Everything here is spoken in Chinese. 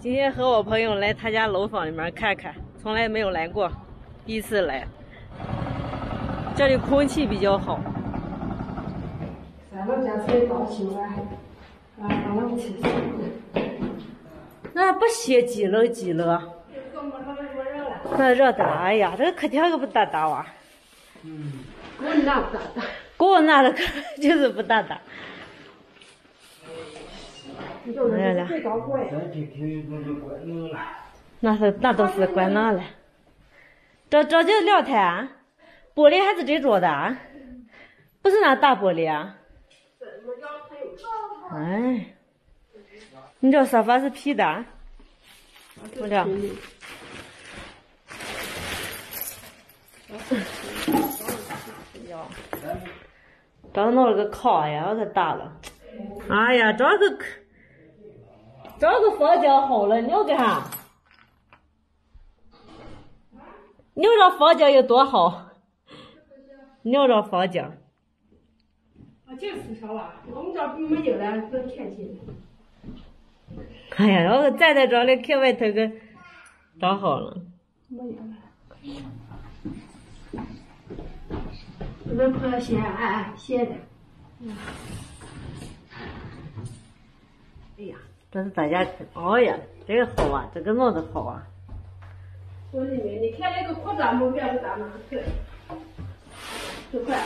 今天和我朋友来他家楼房里面看看，从来没有来过，第一次来。这里空气比较好。咱们家是倒酒啊，让我们吃吃。那不歇几了几了？那热的，哎呀，这个客厅可不大大哇。给我拿不大大。给我拿的可就是不大大。来来。那都是关那了。这就是聊天，玻璃还是这桌的啊？不是那大玻璃啊？哎，你这沙发是皮的？我这。刚弄了个炕呀，可大了。哎呀，这个房间好了，你要干啥？你要这房间有多好？你要这房间。就是少啊，我们这没有了，都天气。哎呀，要是站在这里看外头个，多好了。没有了。我们朋友写写的。哎呀，这是大家，哎呀，这个好啊，这个弄的好啊。我里面，你看那个扩展目标是咋弄的？这块。